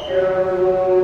Thank you.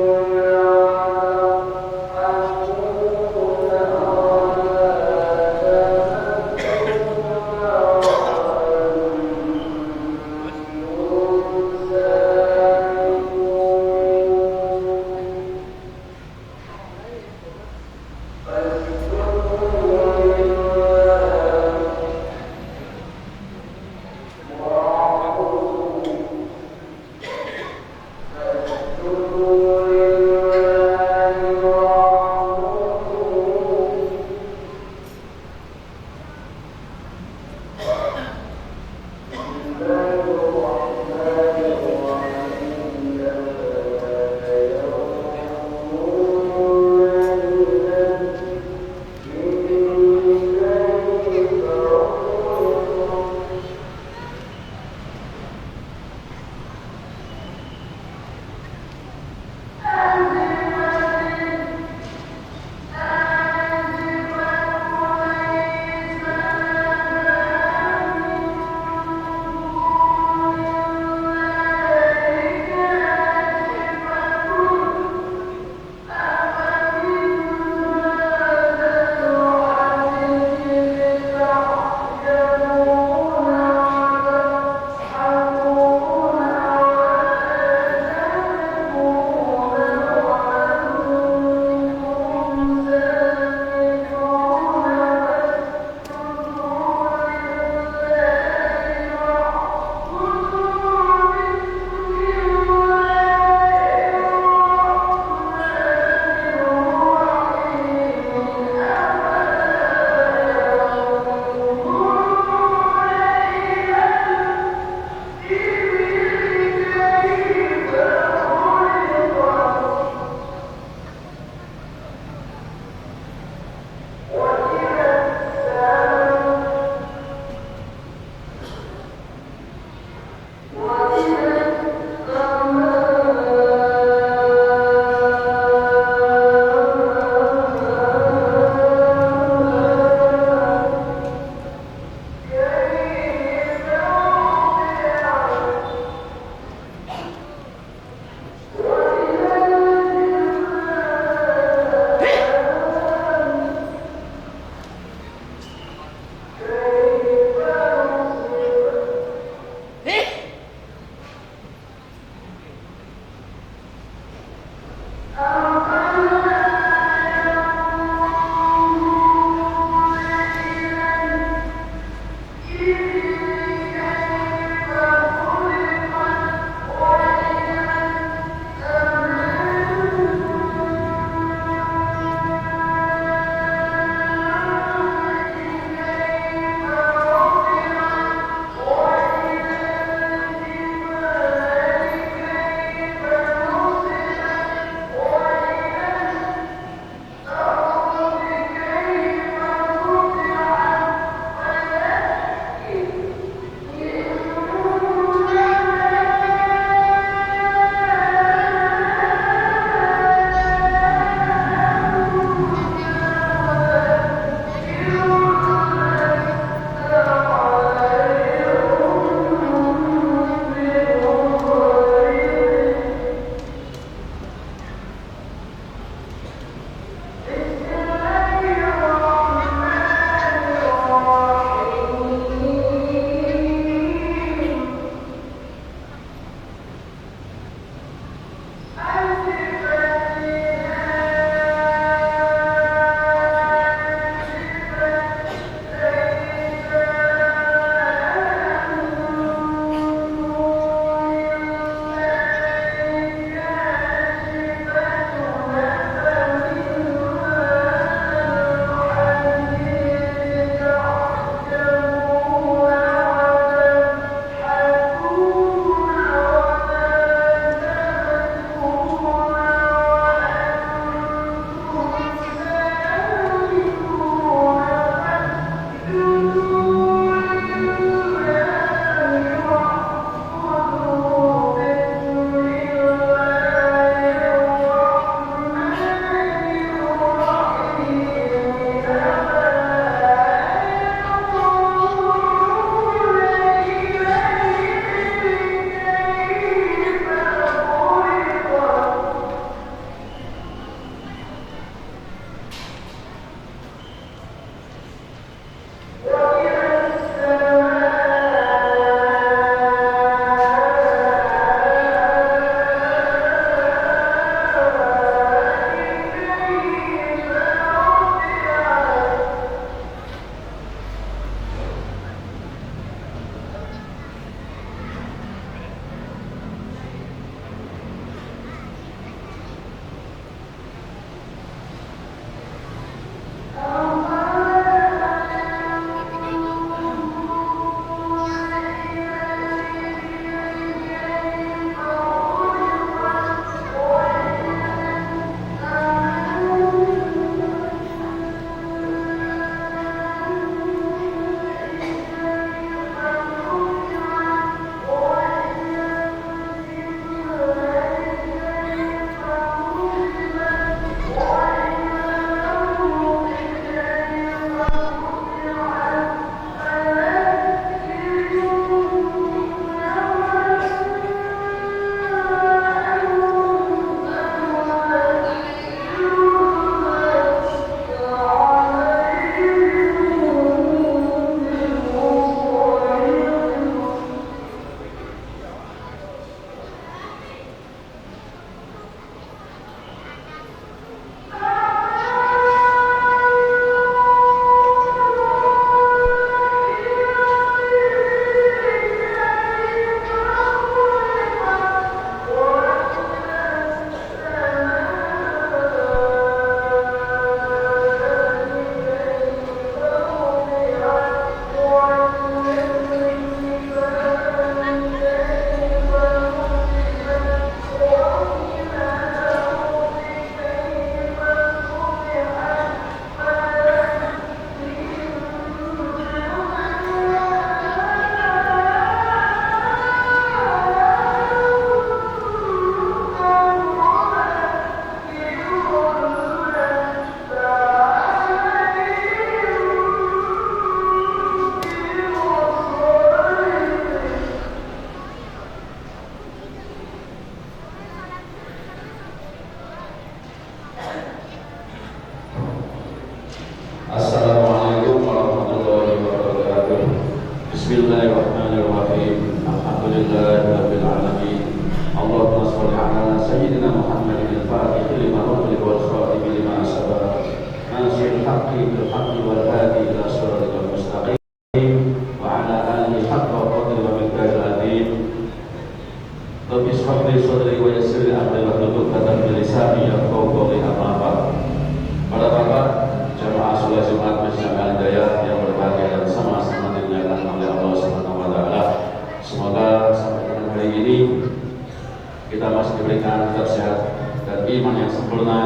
kita masih diberikan tetap sehat dan iman yang sempurna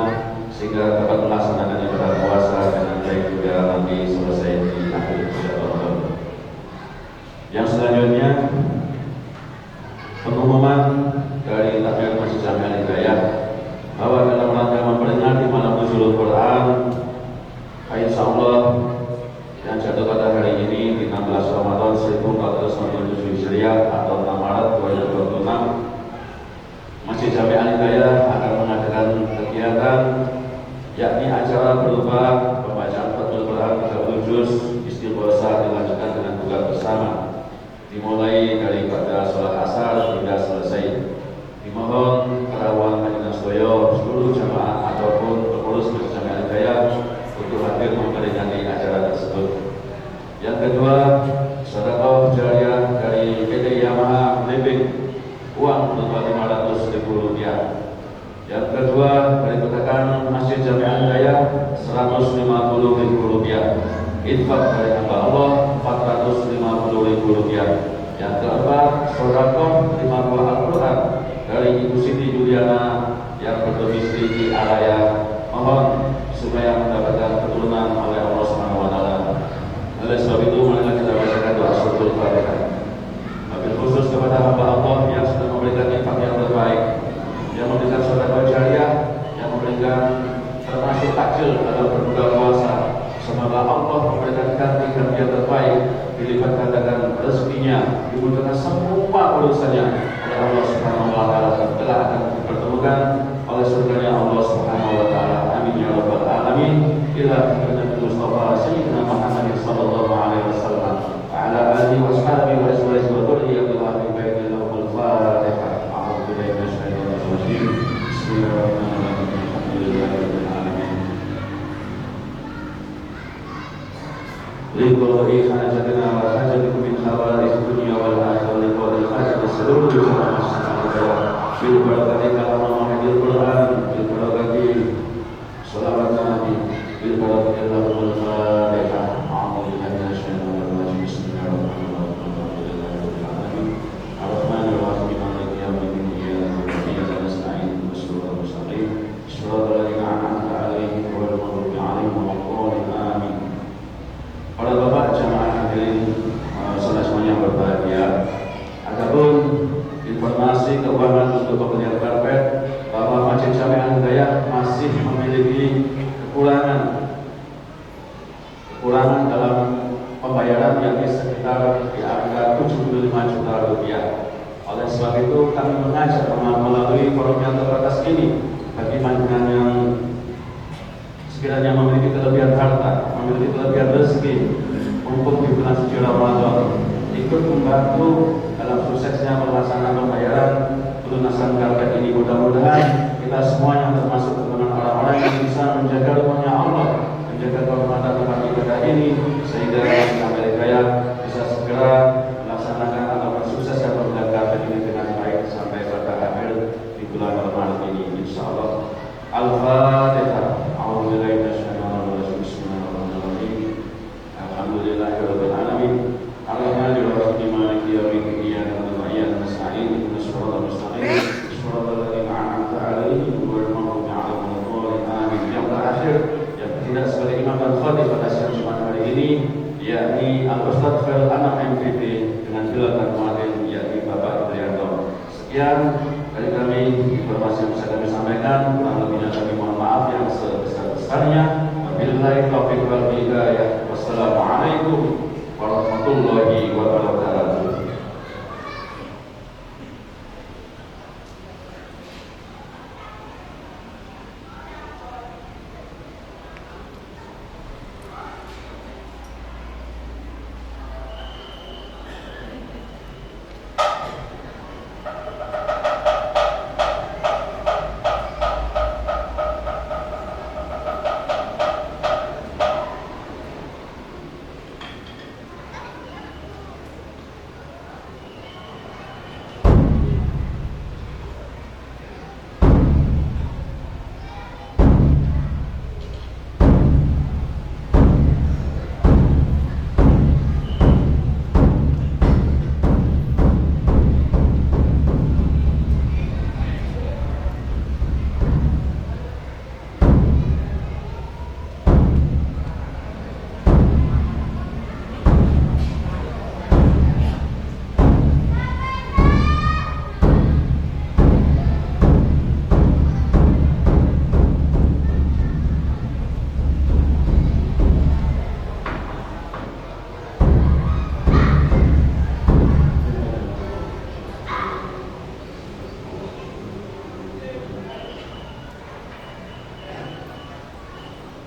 sehingga dapat melaksanakan ibadah puasa dengan baik juga nanti selesai di akhir bulan Ramadan. Yang selanjutnya pengumuman dari Takmir Masjid Jami' Al-Hidayah bahwa dalam rangka memperingati malam nuzulul Quran, insyaallah yang jatuh pada hari ini di 16 Ramadan 1497 Hijriah atau 6 Maret 2026, Masjid Jami' Al-Hidayah akan mengadakan kegiatan yakni acara berupa pembacaan Fathul Quran 30 juz istighosa dilanjutkan dengan buka bersama dimulai daripada sholat asar hingga selesai. Dimohon kerawan panjenengan sedaya seluruh jamaah ataupun pengurus Masjid Jami' Al-Hidayah untuk hadir memperingati acara tersebut. Yang kedua, sedekah jariah dari PT Yamaha Living uang berupa Rp500.000. Yang kedua, berikutkan Masjid Jami' Al-Hidayah Rp150.000. Infak dari hamba Allah Rp450.000. Yang keempat, sedekah 5 buah Al-Quran dari Ibu Siti Juliana yang berdomisili di Araya. Mohon supaya mendapatkan keturunan oleh Allah Subhanahu wa taala. Oleh sebab itu, marilah kita bacakan doa suratul Fatihah. Wabil khusus kepada hamba Allah yang sudah memberikan infak yang terbaik, yang memberikan sedekah jariah, yang memberikan termasuk takjil dalam berbuka puasa. Semoga Allah memberikan ganti yang terbaik, dilipat gandakan rezekinya, dimudahkan semua urusannya oleh Allah Subhanahu wa taala, dan telah akan dipertemukan oleh surganya Allah Subhanahu wa taala. Amin ya rabbal alamin. Ila Nabi Mustafa Sayyidina Muhammad sallallahu alaihi wasallam wa ala alihi wa sahbihi wa azwajihi wa dhurriyyatihi wa ahli baitihi al Fatihah. A'udzu billahi minasy syaithanir rajim. Bismillahirrahmanirrahim. Alhamdulillahirabbil alamin. Liqa'i hajatina wa hajatikum min khawarij dunya wal akhirah liqa'il hajat seluruh jamaah masyarakat bil barakati kalam hadil Quran bil barakati salawat nabi bil barakati Allahul Fatihah. A'udzu billahi minasy syaithanir rajim. Bismillahirrahmanirrahim. Ar-Rahmanir Rahim. Maliki yaumiddin. Iyyaka nasta'in ihdinas mustaqim. Shiratal ladzina an'amta 'alaihim ghairil maghdubi 'alaihim waladdallin. Amin. Para bapak jamaah hadirin semuanya berbahagia. Adapun informasi keuangan untuk pembelian karpet bahwa Masjid Jami' Al-Hidayah masih memiliki kekurangan dalam pembayaran yakni sekitar di angka 75 juta rupiah. Oleh sebab itu kami mengajak melalui forum yang terbatas ini bagi panjenengan yang sekiranya memiliki kelebihan harta, memiliki kelebihan rezeki untuk di bulan suci Ramadan, ikut membantu dalam suksesnya melaksanakan pembayaran pelunasan karpet ini. Mudah-mudahan kita semuanya termasuk dengan orang-orang yang bisa menjaga rumahnya Allah, menjaga kehormatan tempat ibadah ini, sehingga Jami' Al-Hidayah bisa segera melaksanakan atau mensukseskan pembayaran karpet ini dengan baik sampai pada akhir di bulan Ramadan ini, insyaallah. Al-Fatihah. Alhamdulillahirabbil alamin. Ar-Rahmanir Rahim. Maliki yaumiddin. Iyyaka na'budu wa iyyaka nasta'in. Ihdinas siratal mustaqim. Siratal ladzina an'amta 'alaihim ghairil maghdubi 'alaihim waladdallin. Amin. Yang terakhir, yang tidak sebagai imam dan khatib pada siang Jumat hari ini, yakni Al-Ustadz Khairul Anam MPP dengan gelar dan muadzin yakni Bapak Indrianto. Sekian dari kami informasi yang bisa kami sampaikan. Kurang lebihnya kami mohon maaf yang sebesar-besarnya. Wabillahi taufiq wal hidayah. Wassalamualaikum warahmatullahi wabarakatuh.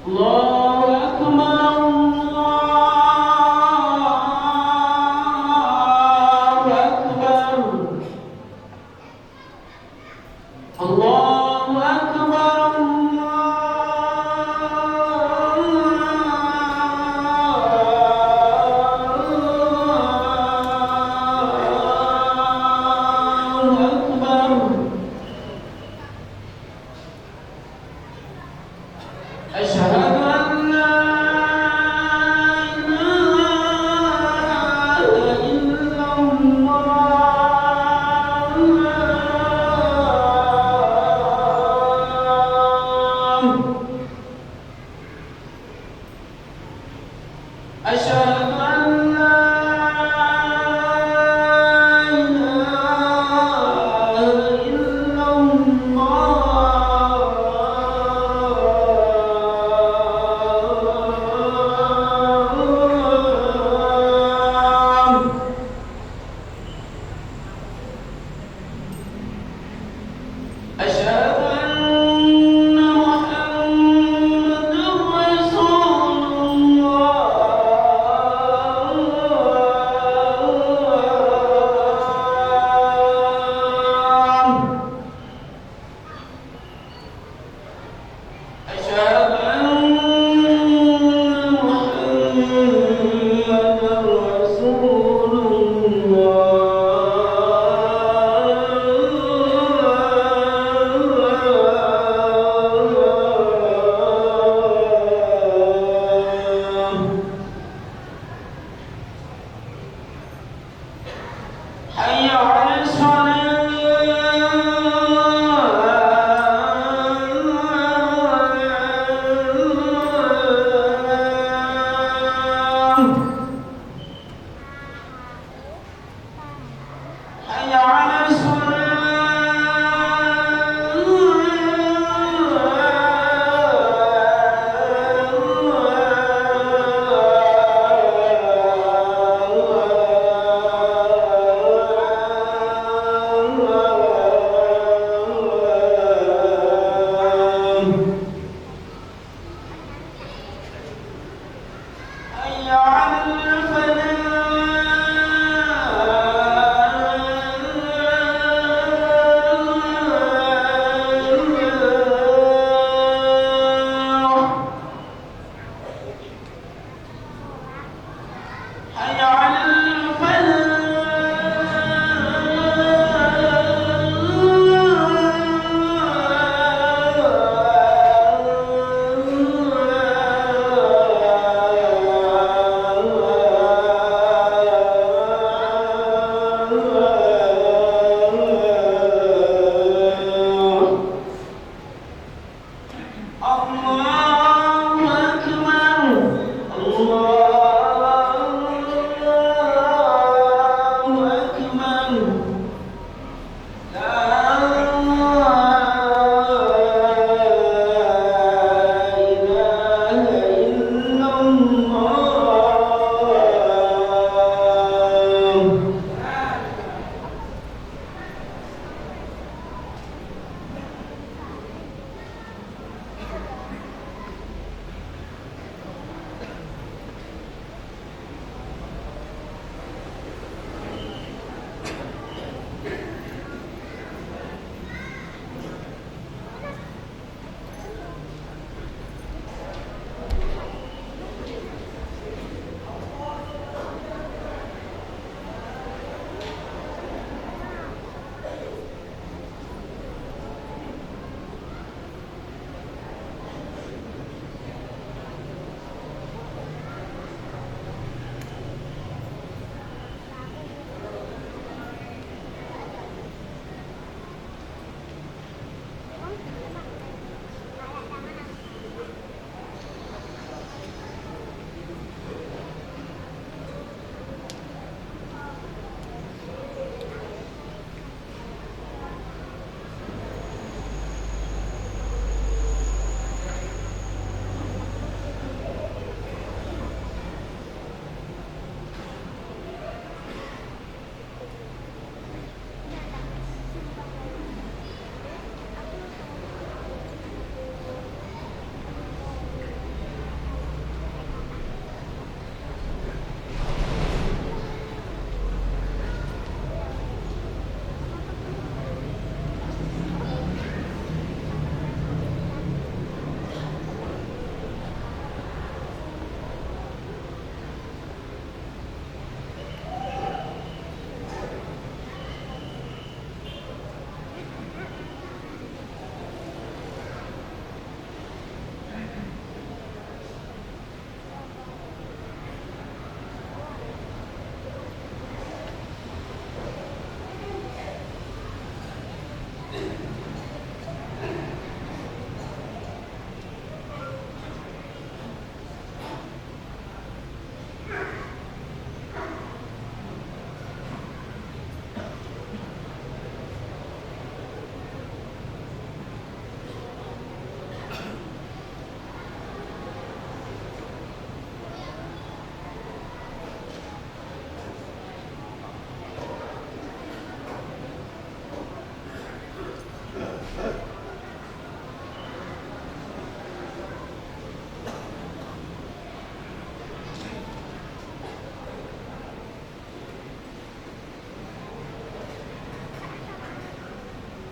الله أكبر الله أكبر الله أكبر الله أكبر أشهد أن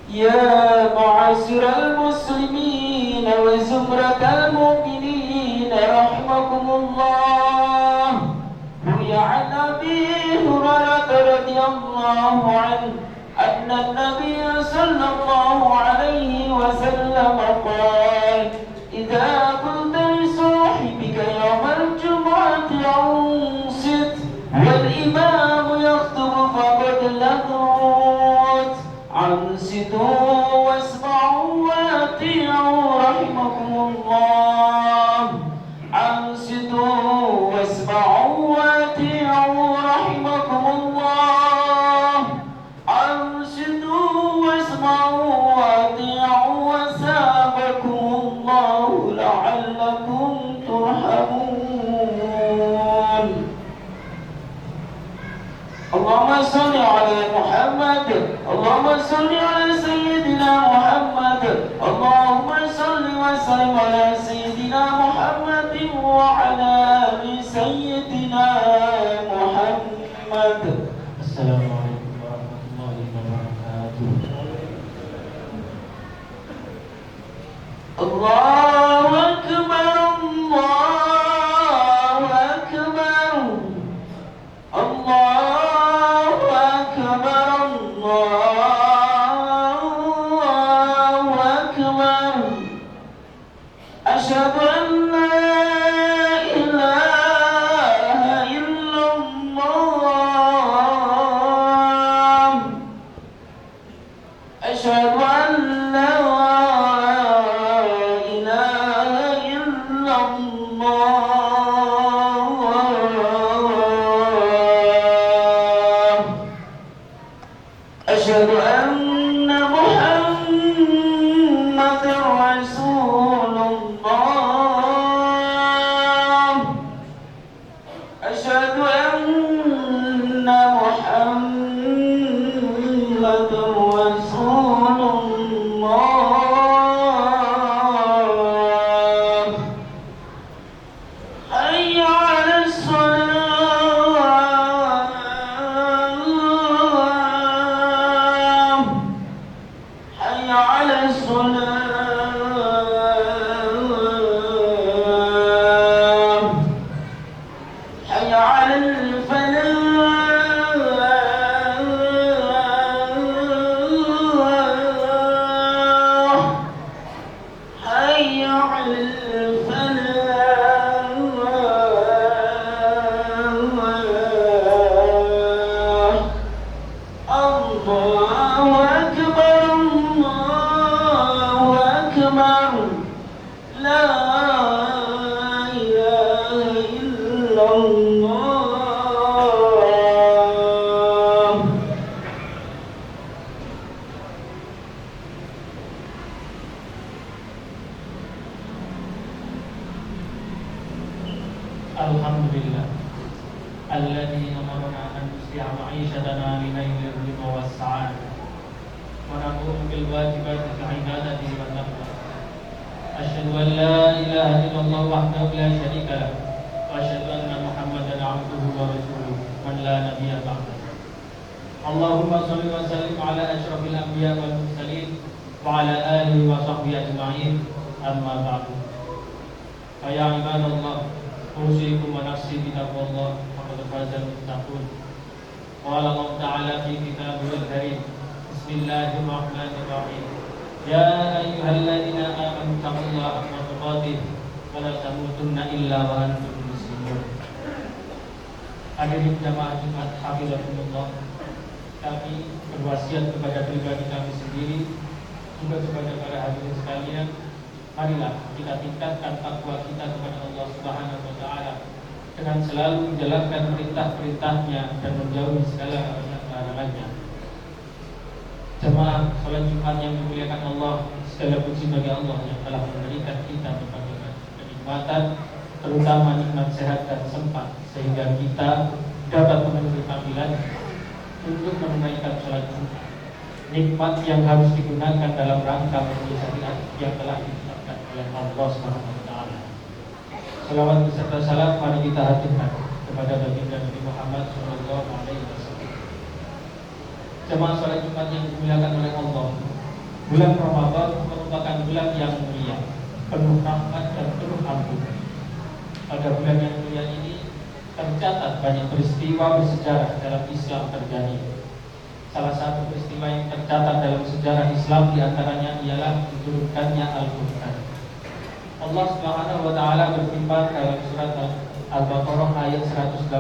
يا معاشر المسلمين وزمرة المؤمنين رحمكم الله. روي عن أبي هريرة رضي الله عنه أن النبي صلى الله عليه وسلم قال: إذا قلت لصاحبك يوم الجمعة أنصت والإمام يخطب فقد لغوت. أنصتوا واسمعوا وأطيعوا رحمكم الله. أنصتوا واسمعوا وأطيعوا رحمكم الله. أنصتوا واسمعوا وأطيعوا وثابكم الله لعلكم ترحمون. اللهم صل على محمد. اللهم صل على سيدنا محمد. اللهم صل وسلم على سيدنا محمد وعلى آل سيدنا محمد. السلام عليكم ورحمة الله وبركاته. الله أكبر الله أكبر الله أكبر الله أكبر. أشهد أن لا إله إلا الله. أشهد أن لا إله إلا الله. أشهد أن محمد رسول الله. أشهد أن محمد رسول الله. حي على الصلاة. حي على الصلاة. حي على الفلاح. حي على الفلاح. الله أكبر الله أكبر. لا إله إلا الله. Alhamdulillah alladzi amarna an nusliha ma'ishatana li nailil ridha was sa'adah wa naqum bil wajibati fi ibadati wa taqwa. Asyhadu an la ilaha illallah wahdahu la syarika lah wa asyhadu anna Muhammadan 'abduhu wa rasuluhu man la nabiyya ba'dahu. Allahumma shalli wa sallim ala asyrafil anbiya wal mursalin wa ala alihi wa sahbihi ajma'in. Amma ba'du. Ya ibadallah, usikum wa nafsi bitaqwallah faqad fazal muttaqun. Qala Allah Ta'ala fi kitabihil karim. Bismillahirrahmanirrahim. Ya ayyuhalladzina amanu taqullaha haqqa tuqatih wa la tamutunna illa wa antum muslimun. Hadirin jamaah Jumat hafizakumullah, kami berwasiat kepada pribadi kami sendiri juga kepada para hadirin sekalian, marilah kita tingkatkan takwa kita kepada Allah Subhanahu wa Ta'ala dengan selalu menjalankan perintah-perintahnya dan menjauhi segala larangan-larangannya. Jemaah salat Jumat yang dimuliakan Allah, segala puji bagi Allah yang telah memberikan kita berbagai kenikmatan, terutama nikmat sehat dan sempat, sehingga kita dapat memenuhi panggilan untuk menunaikan salat Jumat. Nikmat yang harus digunakan dalam rangka memenuhi syariat yang telah ditetapkan oleh Allah Subhanahu wa Ta'ala. Salawat beserta salam mari kita haturkan kepada baginda Nabi Muhammad sallallahu alaihi wasallam. Jemaah salat Jumat yang dimuliakan oleh Allah, Bulan Ramadan merupakan bulan yang mulia, penuh rahmat dan penuh ampun. Pada bulan yang mulia ini tercatat banyak peristiwa bersejarah dalam Islam terjadi. Salah satu peristiwa yang tercatat dalam sejarah Islam diantaranya ialah diturunkannya Al-Quran. Allah Subhanahu wa Ta'ala berfirman dalam surat Al-Baqarah ayat 185.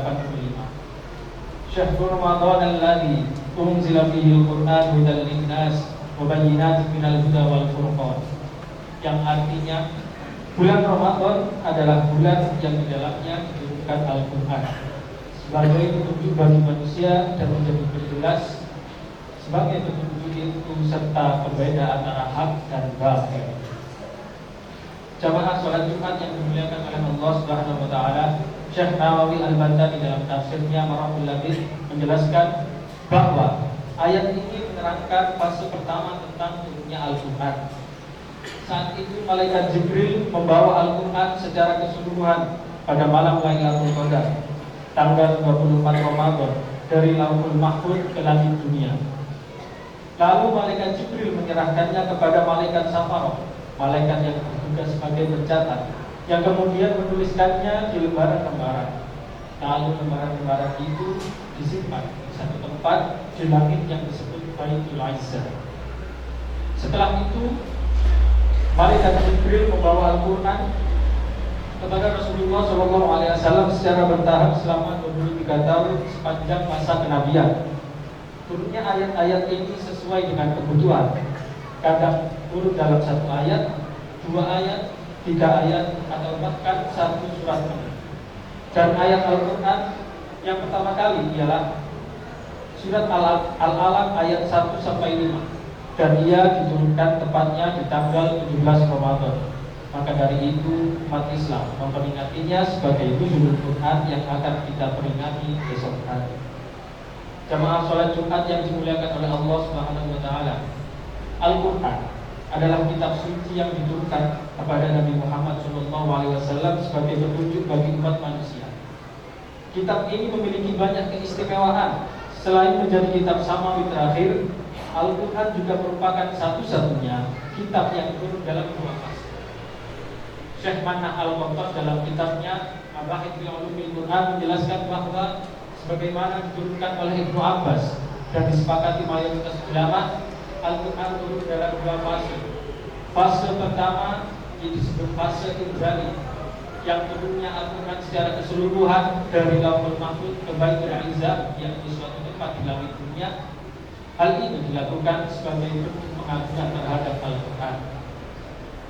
Syahrul Ramadan alladzi unzila fihi al-Qur'an hudan lin-nas wa bayyinatin minal huda wal furqan. Yang artinya bulan Ramadan adalah bulan yang di dalamnya diturunkan Al-Quran sebagai petunjuk bagi manusia dan menjadi penjelas sebagai petunjuk itu serta pembeda antara hak dan batil. Jamaah sholat Jumat yang dimuliakan oleh Allah Subhanahu wa Ta'ala, Syekh Nawawi Al-Bantani dalam tafsirnya Marahul Labid menjelaskan bahwa ayat ini menerangkan fase pertama tentang turunnya Al-Quran. Saat itu malaikat Jibril membawa Al-Quran secara keseluruhan pada malam Lailatul Qadar, tanggal 24 Ramadan, dari Lauhul Mahfuz ke langit dunia. Lalu malaikat Jibril menyerahkannya kepada malaikat Safarah, malaikat yang bertugas sebagai pencatat, yang kemudian menuliskannya di lembaran-lembaran. Lalu lembaran-lembaran itu disimpan di satu tempat di langit yang disebut Baitul Izzah. Setelah itu malaikat Jibril membawa Al-Quran kepada Rasulullah SAW secara bertahap selama 23 tahun sepanjang masa kenabian. Turunnya ayat-ayat ini sesuai dengan kebutuhan. Kadang turun dalam satu ayat, 2 ayat, 3 ayat, atau bahkan 1 surat. Dan ayat Al-Quran yang pertama kali ialah surat Al-Alaq ayat 1-5. Dan ia diturunkan tepatnya di tanggal 17 Ramadan. Maka dari itu umat Islam memperingatinya sebagai nuzulul Quran yang akan kita peringati besok hari. Jamaah sholat Jumat yang dimuliakan oleh Allah Subhanahu wa Ta'ala, Al-Quran adalah kitab suci yang diturunkan kepada Nabi Muhammad SAW sebagai petunjuk bagi umat manusia. Kitab ini memiliki banyak keistimewaan. Selain menjadi kitab samawi terakhir, Al-Quran juga merupakan satu-satunya kitab yang turun dalam 2 fase. Syekh Manah Al-Qattas dalam kitabnya Mabahith fi Ulumil Quran menjelaskan bahwa sebagaimana diturunkan oleh Ibnu Abbas dan disepakati mayoritas ulama, Al-Quran turun dalam 2 fase. Fase pertama disebut fase Ibrani, yang turunnya Al-Quran secara keseluruhan dari Lauhul Mahfuz ke Baitul Izzah, yaitu suatu tempat di langit dunia. Hal ini dilakukan sebagai bentuk pengagungan terhadap Al-Quran.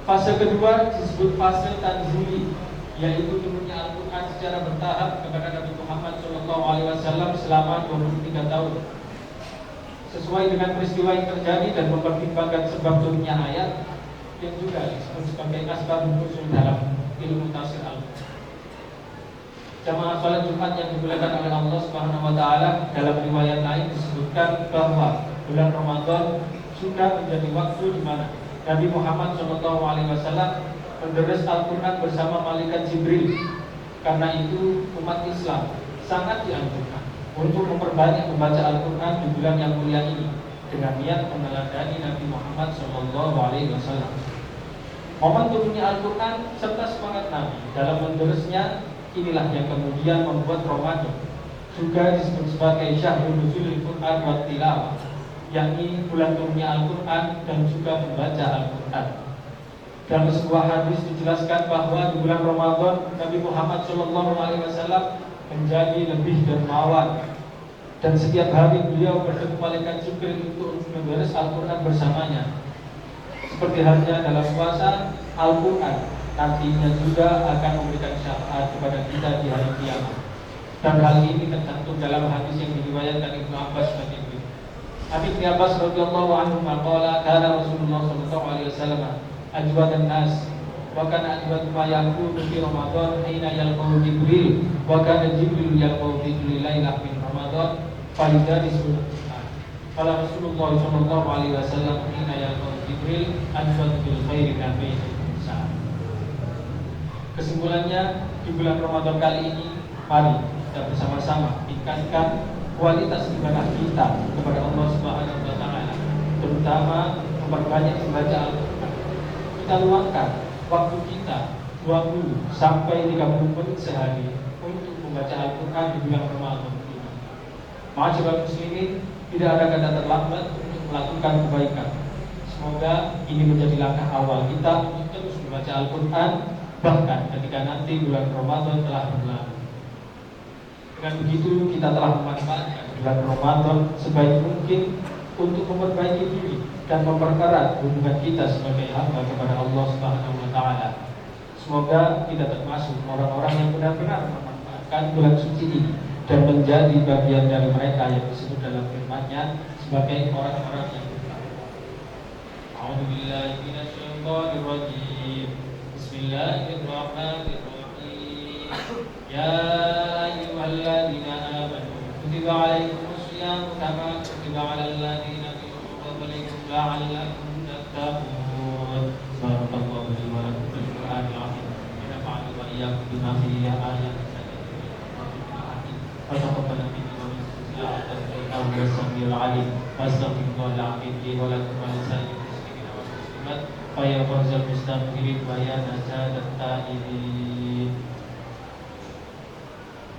Fase kedua disebut fase Tanzili, yaitu turunnya Al-Quran secara bertahap kepada Nabi Muhammad SAW selama 23 tahun. Sesuai dengan peristiwa yang terjadi dan mempertimbangkan sebab turunnya ayat yang juga disebut sebagai asbabun nuzul dalam ilmu tafsir Al-Quran. Jamaah salat Jumat yang dimuliakan oleh Allah Subhanahu wa Ta'ala, dalam riwayat lain disebutkan bahwa bulan Ramadan sudah menjadi waktu di mana Nabi Muhammad SAW menderes Al-Quran bersama malaikat Jibril. Karena itu umat Islam sangat dianjurkan untuk memperbanyak membaca Al-Quran di bulan yang mulia ini dengan niat meneladani Nabi Muhammad SAW. Momen turunnya Al-Quran serta semangat Nabi dalam menderesnya inilah yang kemudian membuat Ramadan juga disebut sebagai Syahrul Nuzulil Quran wa Tilawah, yakni bulan turunnya Al-Quran dan juga membaca Al-Quran. Dalam sebuah hadis dijelaskan bahwa di bulan Ramadan Nabi Muhammad SAW menjadi lebih dermawan, dan setiap hari beliau bertemu malaikat Jibril untuk memberes Al-Quran bersamanya. Seperti halnya dalam puasa, Al-Quran nantinya juga akan memberikan syafaat kepada kita di hari kiamat. Dan hal ini tercantum dalam hadis yang diriwayatkan Ibnu Abbas sebagai berikut. Ibnu Abbas radhiyallahu anhu maqala kana Rasulullah sallallahu alaihi wasallam ajwadan nas wa kana ajwad ma yakunu fi Ramadan hina yalqahu Jibril wa kana Jibril yalqahu fi lailatin min Ramadan fa yudarisu. Qala Rasulullah sallallahu alaihi wasallam hina yalqahu Jibril ajwad bil khairi nabi. Kesimpulannya, di bulan Ramadan kali ini mari kita bersama-sama tingkatkan kualitas ibadah kita kepada Allah Subhanahu wa Ta'ala, terutama memperbanyak membaca Al-Quran. Kita luangkan waktu kita 20 sampai 30 menit sehari untuk membaca Al-Quran di bulan Ramadan ini. Ma'asyiral muslimin, tidak ada kata terlambat untuk melakukan kebaikan. Semoga ini menjadi langkah awal kita untuk terus membaca Al-Quran, bahkan ketika nanti bulan Ramadan telah berlalu. Dengan begitu kita telah memanfaatkan bulan Ramadan sebaik mungkin untuk memperbaiki diri dan mempererat hubungan kita sebagai hamba kepada Allah Subhanahu wa taala. Semoga kita termasuk orang-orang yang benar-benar memanfaatkan bulan suci ini dan menjadi bagian dari mereka yang disebut dalam firman-Nya sebagai orang-orang yang bertakwa. A'udzu billahi minasyaitonir rajim. Bismillahirrahmanirrahim. Ya ayyuhalladzina amanu kutiba 'alaikumus syiyamu kama kutiba 'alal ladzina min qablikum la'allakum tattaqun. Barakallahu li wa lakum fil Qur'anil 'azim. Wa nafa'ani wa iyyakum bima fihi ayatin فتقبل مني ومنكم يا الله السميع العليم واستغفر الله العظيم لي ولكم ولسائر المسلمين والمسلمات ويا فوز المستغفرين ويا نجاة التائبين.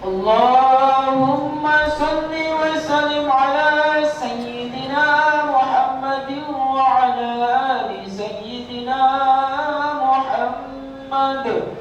اللهم صل وسلم على سيدنا محمد وعلى آل سيدنا محمد.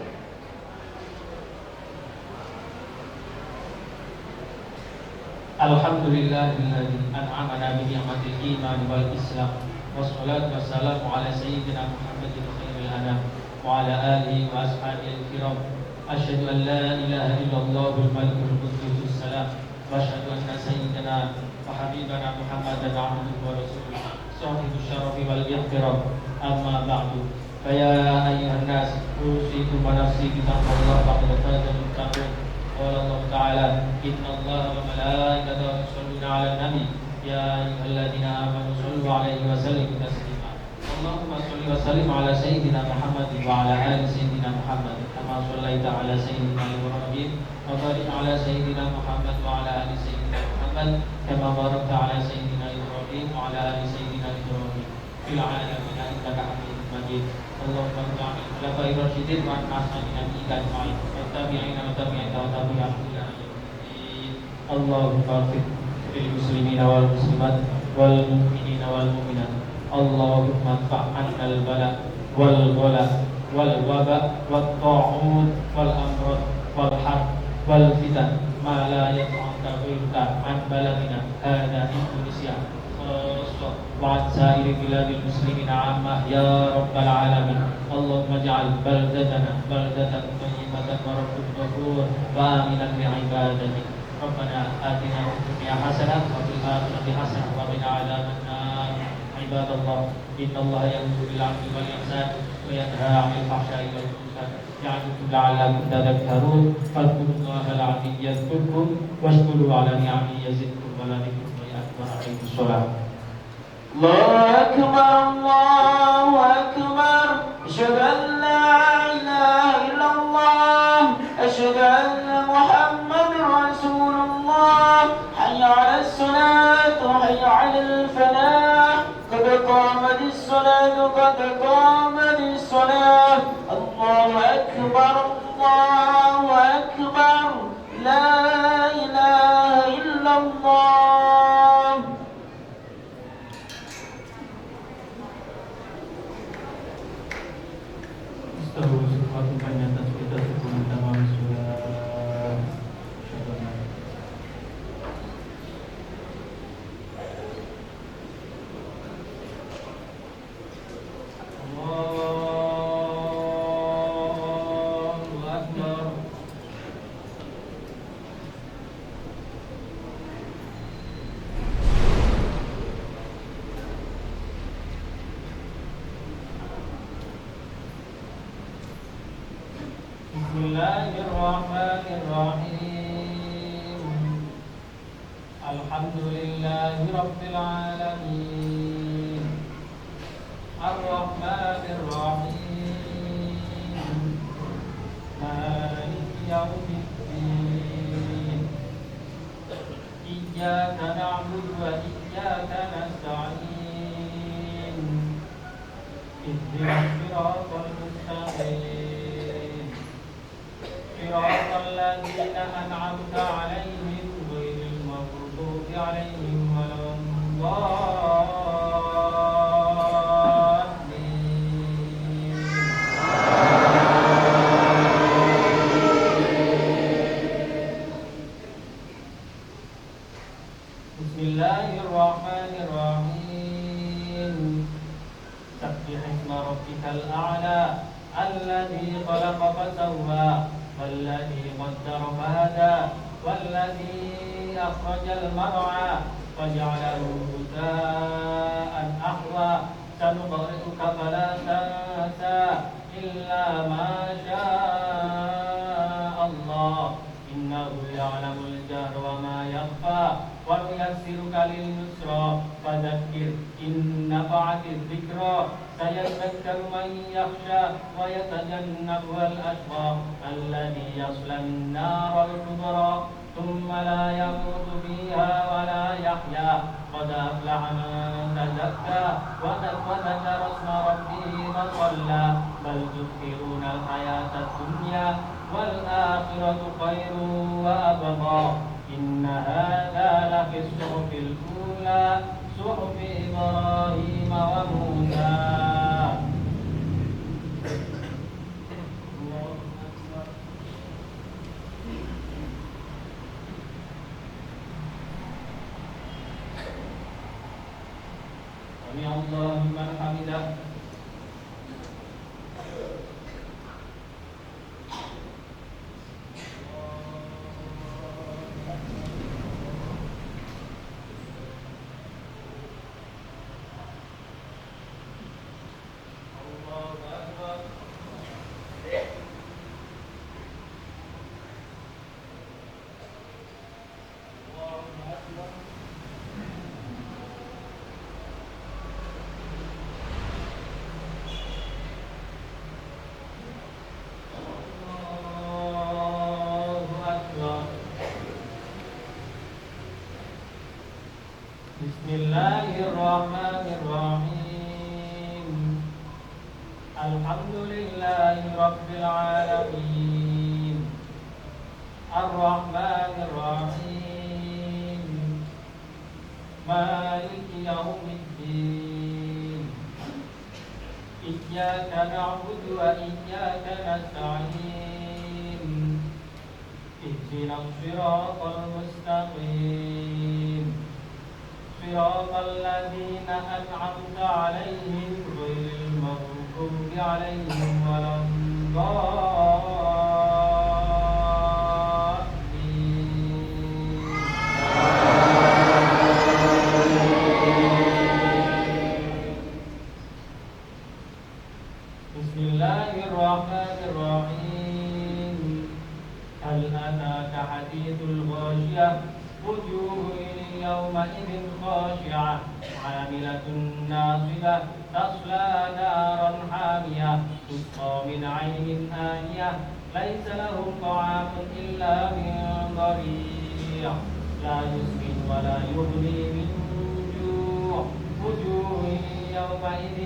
Alhamdulillahilladzi an'amana bi ni'matil iman wal islam wassalatu wassalamu ala sayyidina Muhammadin khairil anam wa ala alihi wa ashabihi al-kiram. Asyhadu an la ilaha illallahul malikul quddus salam wa asyhadu anna sayyidina wa habibana Muhammadan abduhu wa rasuluh sahibul syarafi wal ihtiram. Amma ba'du. Fa ya ayyuhan nas usikum wa nafsi bi taqwallahi faqad fazal muttaqun. Qala Allah Ta'ala inna Allah wa malaikatahu yusholluna 'alan nabi ya ayyuhalladzina amanu shollu 'alaihi wa sallimu taslima. Allahumma sholli wa sallim 'ala sayyidina Muhammad wa 'ala ali sayyidina Muhammad kama shallaita 'ala sayyidina Ibrahim wa barik 'ala sayyidina Muhammad wa 'ala ali sayyidina Muhammad kama barakta 'ala sayyidina Ibrahim wa 'ala ali sayyidina Ibrahim fil 'alamin innaka Hamidum Majid. Allahumma salli 'ala khulafair rasyidin wa 'ala ashabi ajma'in. Tabi'ina wa tabi'in wa tabi'in ila yaumil. Allahumma ighfir lil muslimina wal muslimat wal mu'minina wal mu'minat. Allahumma fa'an al bala wal ghala wal waba wat ta'un wal amrad wal harb wal fitan ma la yata'ata ghayruka an baladina hadha Indonesia وعن سائر بلاد المسلمين عامة يا رب العالمين. اللهم اجعل بلدتنا بلدة طيبة ورب غفور وآمنا لعبادتك. ربنا آتنا في الدنيا حسنة وفي الآخرة حسنة وقنا عذاب النار. عباد الله إن الله يأمر بالعدل والإحسان وينهى عن الفحشاء والمنكر يعظكم لعلكم تذكرون. فاذكروا الله العظيم يذكركم واشكروا على نعمه يزدكم ولذكر الله أكبر. أقيموا الصلاة. الله أكبر الله أكبر أشهد أن لا إله إلا الله أشهد أن محمد رسول الله. حي على الصلاة حي على الفلاح قد قامت الصلاة قد قامت الصلاة. الله أكبر الله أكبر لا إله إلا الله. Bismillahirrahmanirrahim. Alhamdulillahi Rabbil Alamin. Ar-Rahmanir-Rahim. Maliki yaumiddin. Iyyaka na'budu wa iyyaka nasta'in. اهدنا الصراط المستقيم صراط الذين أنعمت عليهم غير المغضوب عليهم ولا الضالين. بسم الله الرحمن الرحيم سبح اسم ربك الأعلى الذي خلق فسوى والذي قدر فهدى والذي أخرج المرعى فجعله غثاء أحوى سنقرئك فلا تنسى إلا ما شاء الله إنه يعلم الجهر وما يخفى ونيسرك لليسرى فذكر إن نفعت الذكرى سيذكر من يخشى ويتجنبها الأشقى الذي يصلى النار الكبرى ثم لا يموت فيها ولا يحيا قد أفلح من تزكى وذكر اسم ربه فصلى بل تؤثرون الحياة الدنيا والآخرة خير وأبقى إن هذا لفي الصحف الأولى صحف إبراهيم وموسى. سمع الله لمن حمده. بسم الله الرحمن الرحيم الحمد لله رب العالمين الرحمن الرحيم مالك يوم الدين إياك نعبد وإياك نستعين اهدنا الصراط المستقيم صراط الذين أنعمت عليهم غير المغضوب عليهم ولا الضالين. بسم الله الرحمن الرحيم هل أتاك حديث الغاشية وجوه يومئذ خاشعة عاملة ناصبة تصلى نارا حامية تسقى من عين آنية ليس لهم طعام إلا من ضريع لا يسمن ولا يغني من جوع وجوه يومئذ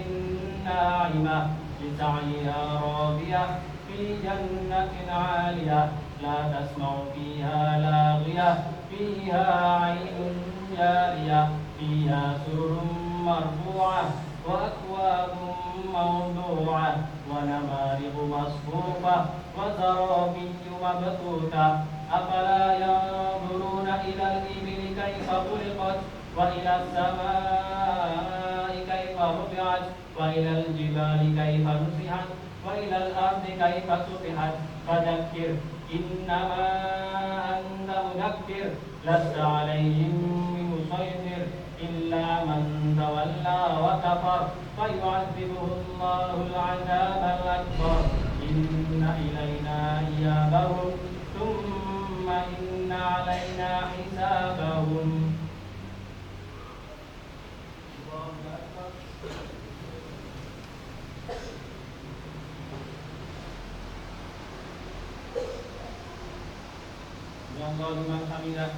ناعمة لسعيها راضية في جنة عالية لا تسمع فيها لاغية فيها عين جارية فيها سرر مرفوعة وأكواب موضوعة ونمارق مصفوفة وزرابي مبثوثة أفلا ينظرون إلى الإبل كيف خلقت وإلى السماء كيف رفعت وإلى الجبال كيف نصحت وإلى الأرض كيف سطحت فذكر إنما أنت مذكر لست عليهم بمسيطر إلا من تولى وكفر فيعذبه الله العذاب الأكبر إن إلينا إيابهم ثم إن علينا حسابهم. Allah liman hamidah.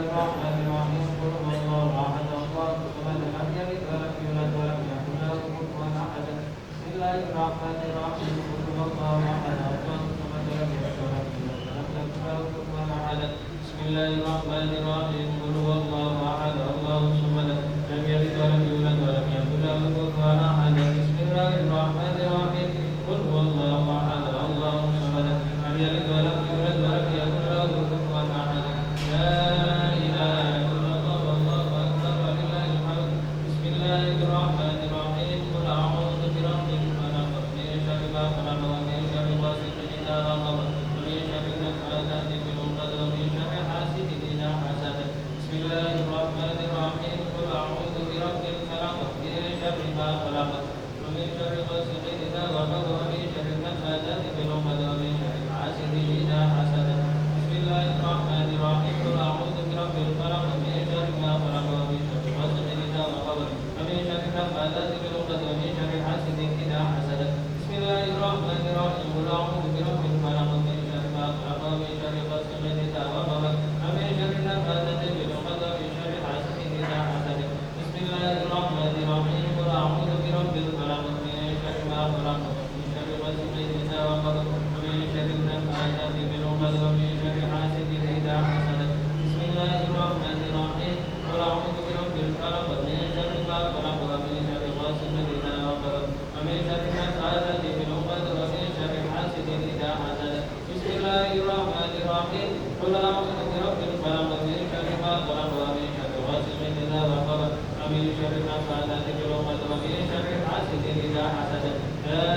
الرحمن الرحيم قل هو الله أحد الله الصمد لم يلد ولم يولد ولم يكن له كفوا أحد بسم الله الرحمن الرحيم قل هو الله أحد الله الصمد لم يلد ولم يولد ولم يكن له كفوا أحد بسم الله الرحمن الرحيم قل هو الله أحد الله الصمد لم يلد ولم يولد ولم يكن له كفوا أحد بسم الله الرحمن الرحيم قل هو الله أحد الله الصمد لم يلد ولم يولد ولم يكن له كفوا أحد لا إله إلا الله والله أكبر ولله الحمد بسم الله الرحمن الرحيم قل أعوذ برب الفلق من شر ما خلق ومن شر غاسق إذا وقب ومن شر النفاثات في العقد ومن شر حاسد إذا حسد بسم الله الرحمن الرحيم قل أعوذ برب الفلق من شر ما خلق ومن شر غاسق إذا وقب ومن شر النفاثات في العقد ومن شر حاسد إذا حسد بسم الله الرحمن الرحيم قل أعوذ برب الفلق من شر ما خلق ومن شر غاسق إذا وقب ومن شر النفاثات في العقد ومن شر حاسد إذا حسد بسم الله الرحمن الرحيم قل أعوذ برب الفلق من شر ما خلق ومن شر غاسق إذا وقب ومن شر النفاثات في العقد ومن شر حاسد إذا حسد بسم الله الرحمن الرحيم قل أعوذ برب الفلق من شر ما خلق ومن شر غاسق إذا وقب ومن شر النفاثات في العقد ومن شر حاسد إذا حسد بسم الله الرحمن الرحيم قل أعوذ برب الفلق من شر ما خلق ومن شر غاسق إذا وقب ومن شر النفاثات في العقد ومن شر حاسد إذا حسد بسم الله الرحمن الرحيم قل أعوذ برب الفلق من شر ما خلق ومن شر غاسق إذا وقب ومن شر النفاثات في العقد ومن شر حاسد إذا حسد لا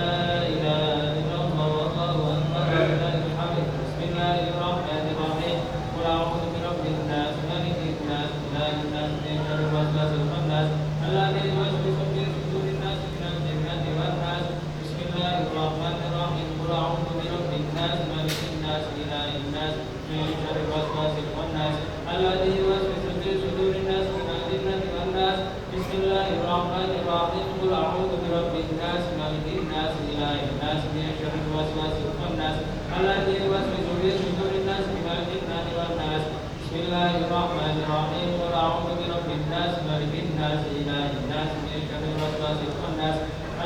إله إلا الله والله أكبر ولله الحمد بسم الله الرحمن الرحيم قل أعوذ برب الناس ملك الناس إله الناس من شر الوسواس الخناس الذي يوسوس في صدور الناس من الجنة والناس بسم الله الرحمن الرحيم قل أعوذ برب الناس ملك الناس إله الناس من شر الوسواس الخناس الذي يوسوس في صدور الناس من الجنة والناس بسم الله الرحمن الرحيم قل أعوذ برب الناس ملك الناس إله الناس من شر الوسواس الخناس الذي يوسوس في صدور الناس من الجنة والناس بسم الله الرحمن الرحيم قل أعوذ برب الناس ملك الناس إله الناس من شر الوسواس الخناس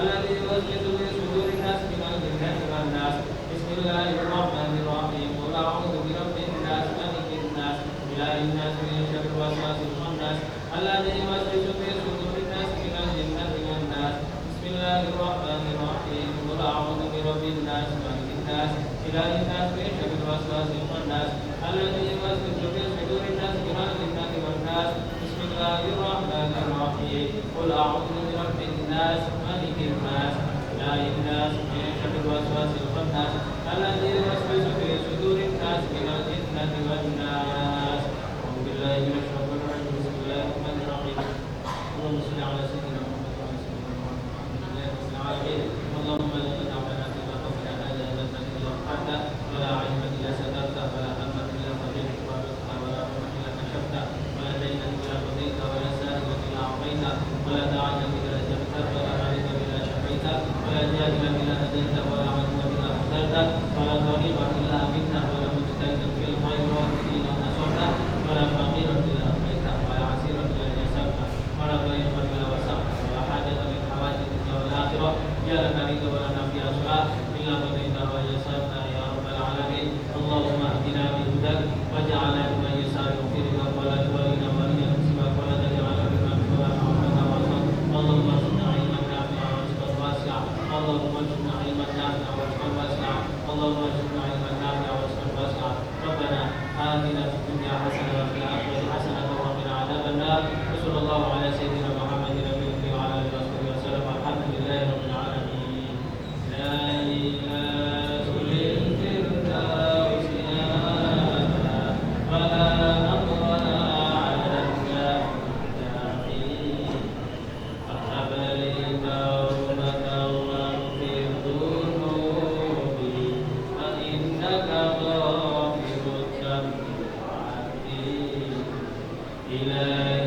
الذي يوسوس في صدور الناس من الجنة والناس بسم الله الرحمن الرحيم قل أعوذ برب الناس ملك الناس إله الناس من شر الوسواس الخناس الذي يوسوس في صدور الناس من الجنة والناس بسم الله الرحمن الرحيم قل أعوذ برب الناس ملك الناس إله الناس من شر الوسواس الخناس الذي يوسوس في صدور الناس من الجنة والناس بسم الله الرحمن الرحيم قل أعوذ برب الناس ملك الناس إله الناس من شر الوسواس الخناس الذي يوسوس في صدور الناس من الجنة والناس أعوذ بالله من الشيطان الرجيم بسم الله الرحمن الرحيم اللهم صل على سيدنا محمد وعلى سيدنا محمد الحمد لله رب العالمين اللهم لا تدع لنا في قبرنا هذا ذنبا إلا غفرته ولا عيبا إلا سترته ولا هما إلا فرجته ولا غما إلا كشفته ولا دينا إلا قضيته ولا سائلا إلا أعطيته ولا داعيا إلا أجبته ولا مريضا إلا شفيته ولا جاهلا إلا هديته ولا عدوا إلا قتلته ولا غريبا إلا أمنته ولا مجتهدا في الخيرات إلا نصرته ولا فقيرا إلا أغنيته ولا عسيرا إلا يسرته ولا ضيقا إلا وسعته ولا حاجة من حوائج الدنيا والآخرة يا لك رضا ولنا فيها صلاة إلا قضيتها ويسرتها يا رب العالمين اللهم اهدنا بهداك واجعلنا ممن يسار في رضاك ولا تولنا وليا سواك ولا تجعل بما سواك رحمة وسط اللهم ارزقنا علما نافعا ورزقا واسعا اللهم ارزقنا علما نافعا ورزقا واسعا اللهم ارزقنا علما نافعا ورزقا واسعا ربنا آتنا في الدنيا حسنة وفي الآخرة حسنة وقنا عذاب النار وصلى الله على سيدنا محمد نبينا وعلى آله وصحبه وسلم الحمد لله رب العالمين لا إله إلا الفردوس أعلى ولا أقرأ على الداخلين فهب لي توبة واغفر ذنوبي فإنك غافر الذنب العظيم إلهي